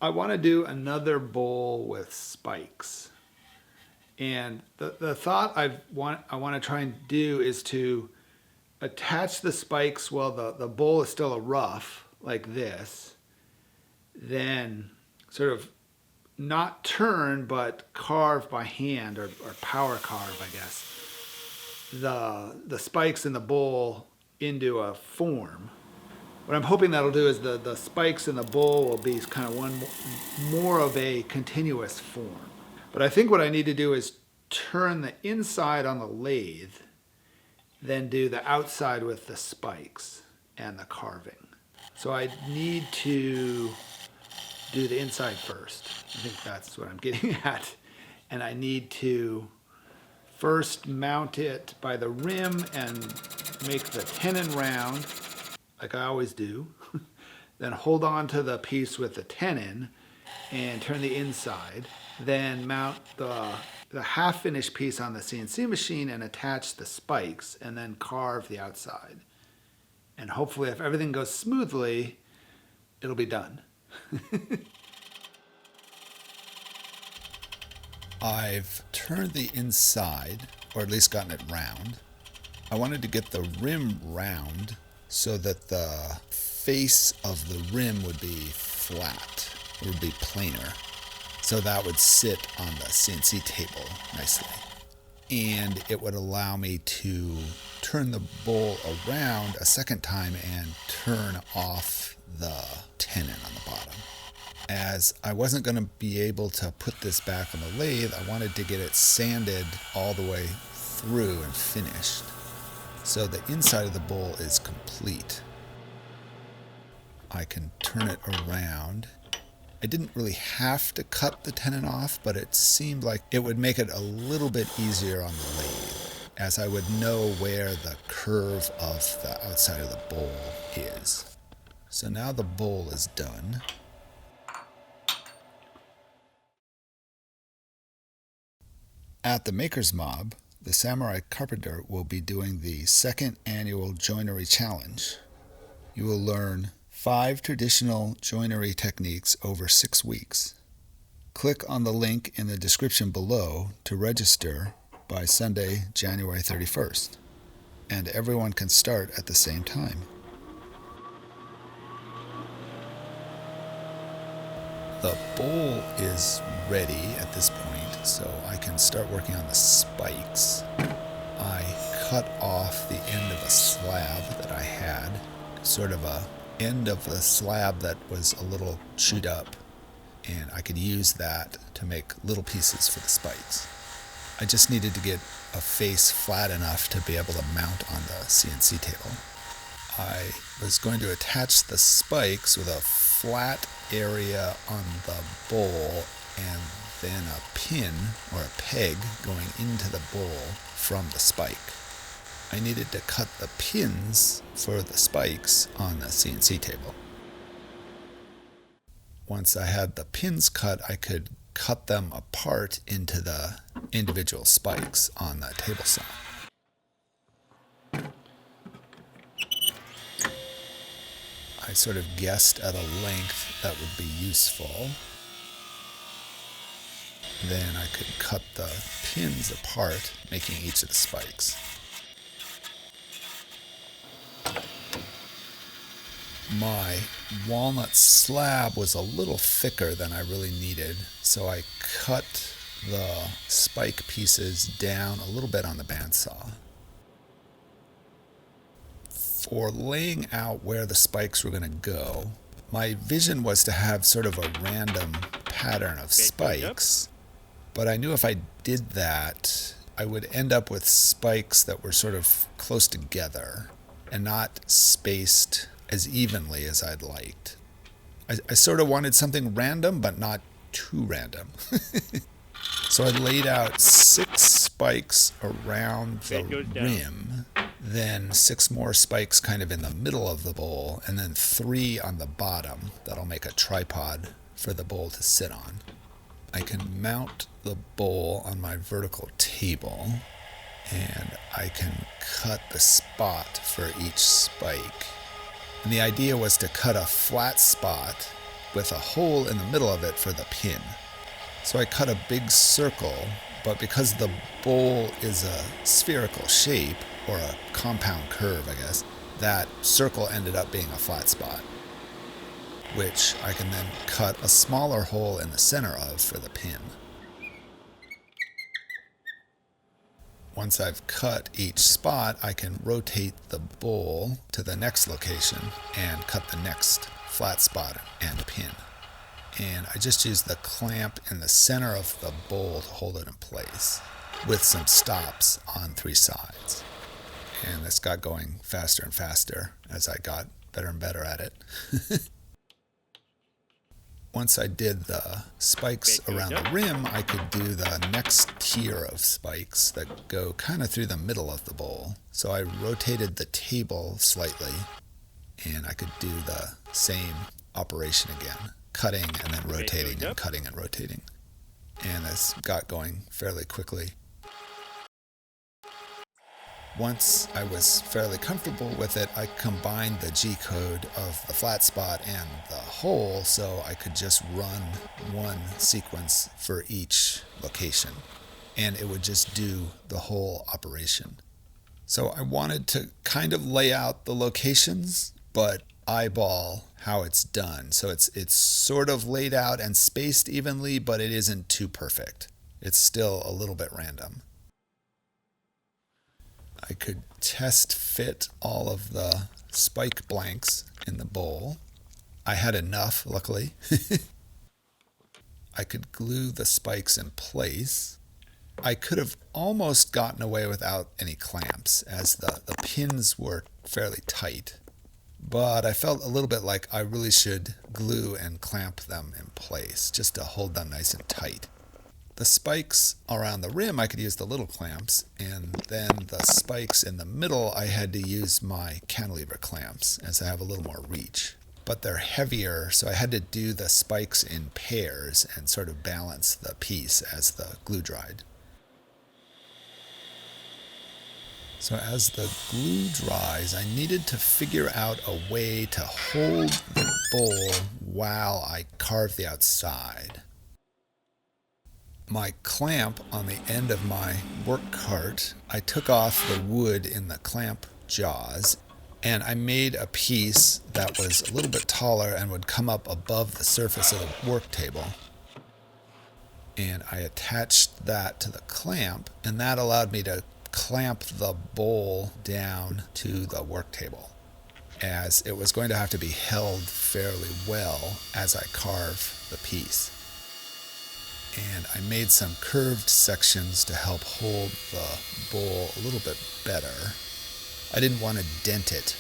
I want to do another bowl with spikes. And the thought I want to try and do is to attach the spikes while the bowl is still a rough, like this. Then sort of not turn, but carve by hand or power carve, I guess, the spikes in the bowl into a form. What I'm hoping that'll do is the spikes in the bowl will be kind of one more of a continuous form. But I think what I need to do is turn the inside on the lathe, then do the outside with the spikes and the carving. So I need to do the inside first. I think that's what I'm getting at. And I need to first mount it by the rim and make the tenon round, like I always do. Then hold on to the piece with the tenon and turn the inside. Then mount the half-finished piece on the CNC machine and attach the spikes, and then carve the outside. And hopefully, if everything goes smoothly, it'll be done. I've turned the inside, or at least gotten it round. I wanted to get the rim round so that the face of the rim would be flat, or would be planar. So that would sit on the CNC table nicely. And it would allow me to turn the bowl around a second time and turn off the tenon on the bottom. As I wasn't going to be able to put this back on the lathe, I wanted to get it sanded all the way through and finished, so the inside of the bowl is complete. I can turn it around. I didn't really have to cut the tenon off, but it seemed like it would make it a little bit easier on the lathe, as I would know where the curve of the outside of the bowl is. So now the bowl is done. At the Maker's Mob, the Samurai Carpenter will be doing the second annual joinery challenge. You will learn 5 traditional joinery techniques over 6 weeks. Click on the link in the description below to register by Sunday, January 31st, and everyone can start at the same time. The bowl is ready at this point, so I can start working on the spikes. I cut off the end of a slab that I had, sort of a end of the slab that was a little chewed up, and I could use that to make little pieces for the spikes. I just needed to get a face flat enough to be able to mount on the CNC table. I was going to attach the spikes with a flat area on the bowl and then a pin or a peg going into the bowl from the spike. I needed to cut the pins for the spikes on the CNC table. Once I had the pins cut, I could cut them apart into the individual spikes on the table saw. I sort of guessed at a length that would be useful. Then I could cut the pins apart, making each of the spikes. My walnut slab was a little thicker than I really needed, so I cut the spike pieces down a little bit on the bandsaw. For laying out where the spikes were going to go, my vision was to have sort of a random pattern of spikes, but I knew if I did that, I would end up with spikes that were sort of close together and not spaced as evenly as I'd liked. I sort of wanted something random, but not too random. So I laid out 6 spikes around the rim, then 6 more spikes kind of in the middle of the bowl, and then 3 on the bottom that'll make a tripod for the bowl to sit on. I can mount the bowl on my vertical table, and I can cut the spot for each spike. And the idea was to cut a flat spot with a hole in the middle of it for the pin. So I cut a big circle, but because the bowl is a spherical shape, or a compound curve, I guess, that circle ended up being a flat spot, which I can then cut a smaller hole in the center of for the pin. Once I've cut each spot, I can rotate the bowl to the next location and cut the next flat spot and pin. And I just use the clamp in the center of the bowl to hold it in place, with some stops on 3 sides. And this got going faster and faster as I got better and better at it. Once I did the spikes around the rim, I could do the next tier of spikes that go kind of through the middle of the bowl. So I rotated the table slightly, and I could do the same operation again, cutting and then rotating and cutting and rotating. And this got going fairly quickly. Once I was fairly comfortable with it, I combined the G-code of the flat spot and the hole so I could just run one sequence for each location, and it would just do the whole operation. So I wanted to kind of lay out the locations, but eyeball how it's done. So it's sort of laid out and spaced evenly, but it isn't too perfect. It's still a little bit random. I could test fit all of the spike blanks in the bowl. I had enough, luckily. I could glue the spikes in place. I could have almost gotten away without any clamps, as the pins were fairly tight. But I felt a little bit like I really should glue and clamp them in place, just to hold them nice and tight. The spikes around the rim, I could use the little clamps, and then the spikes in the middle, I had to use my cantilever clamps, as I have a little more reach. But they're heavier, so I had to do the spikes in pairs and sort of balance the piece as the glue dried. So as the glue dries, I needed to figure out a way to hold the bowl while I carve the outside. My clamp on the end of my work cart, I took off the wood in the clamp jaws, and I made a piece that was a little bit taller and would come up above the surface of the work table. And I attached that to the clamp, and that allowed me to clamp the bowl down to the work table, as it was going to have to be held fairly well as I carve the piece. And I made some curved sections to help hold the bowl a little bit better. I didn't want to dent it.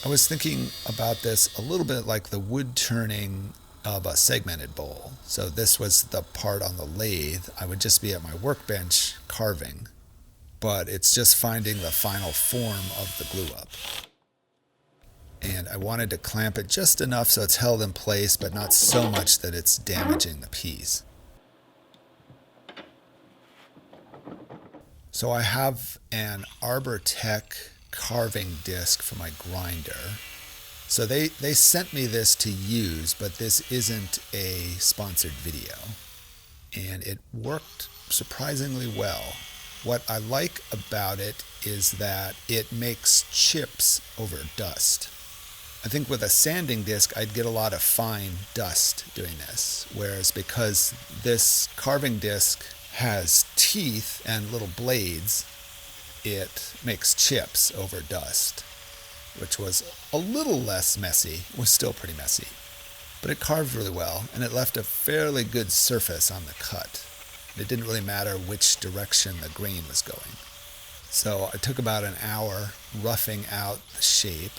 I was thinking about this a little bit like the wood turning of a segmented bowl. So this was the part on the lathe. I would just be at my workbench carving, but it's just finding the final form of the glue up. And I wanted to clamp it just enough so it's held in place, but not so much that it's damaging the piece. So I have an Arbor-Tech carving disc for my grinder. So they sent me this to use, but this isn't a sponsored video. And it worked surprisingly well. What I like about it is that it makes chips over dust. I think with a sanding disc, I'd get a lot of fine dust doing this, whereas because this carving disc has teeth and little blades, it makes chips over dust, which was a little less messy. It was still pretty messy, but it carved really well, and it left a fairly good surface on the cut. It didn't really matter which direction the grain was going. So I took about an hour roughing out the shape.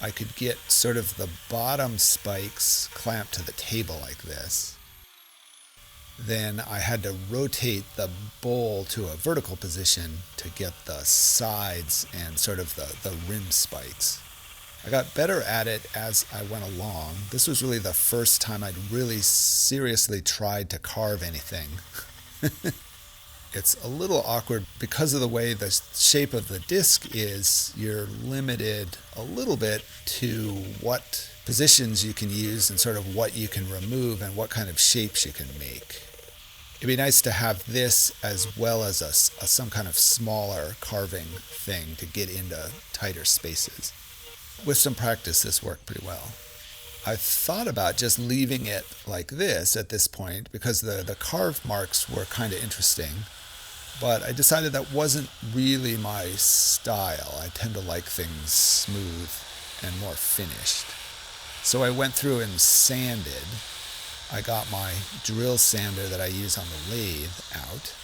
I could get sort of the bottom spikes clamped to the table like this. Then I had to rotate the bowl to a vertical position to get the sides and sort of the rim spikes. I got better at it as I went along. This was really the first time I'd really seriously tried to carve anything. It's a little awkward because of the way the shape of the disc is. You're limited a little bit to what positions you can use and sort of what you can remove and what kind of shapes you can make. It'd be nice to have this as well as some kind of smaller carving thing to get into tighter spaces. With some practice, this worked pretty well. I thought about just leaving it like this at this point because the carve marks were kind of interesting, but I decided that wasn't really my style. I tend to like things smooth and more finished. So I went through and sanded. I got my drill sander that I use on the lathe out.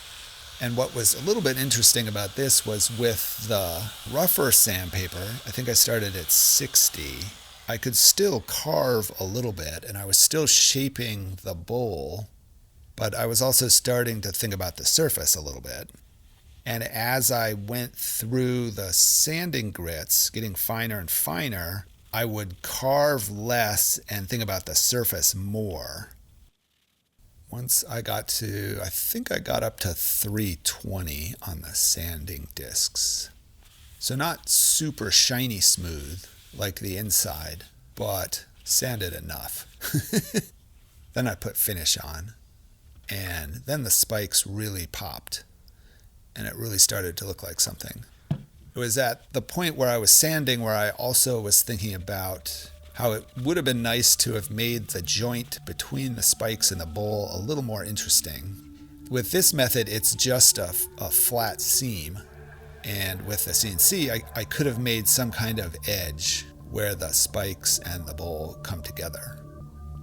And what was a little bit interesting about this was with the rougher sandpaper, I think I started at 60, I could still carve a little bit and I was still shaping the bowl, but I was also starting to think about the surface a little bit. And as I went through the sanding grits, getting finer and finer, I would carve less and think about the surface more. Once I think I got up to 320 on the sanding discs. So not super shiny smooth like the inside, but sanded enough. Then I put finish on, and then the spikes really popped, and it really started to look like something. It was at the point where I was sanding where I also was thinking about how it would have been nice to have made the joint between the spikes and the bowl a little more interesting. With this method, it's just a flat seam. And with the CNC, I could have made some kind of edge where the spikes and the bowl come together.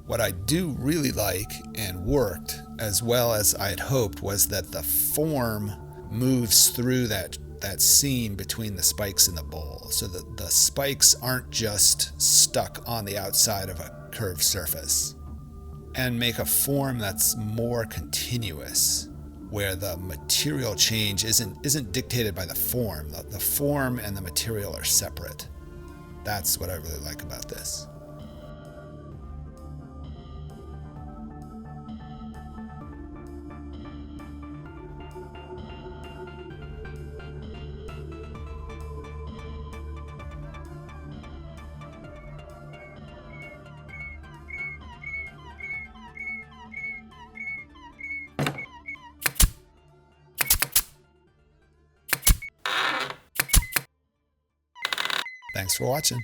What I do really like and worked as well as I had hoped was that the form moves through that seam between the spikes and the bowl, so that the spikes aren't just stuck on the outside of a curved surface, and make a form that's more continuous, where the material change isn't dictated by the form. The form and the material are separate. That's what I really like about this. Thanks for watching.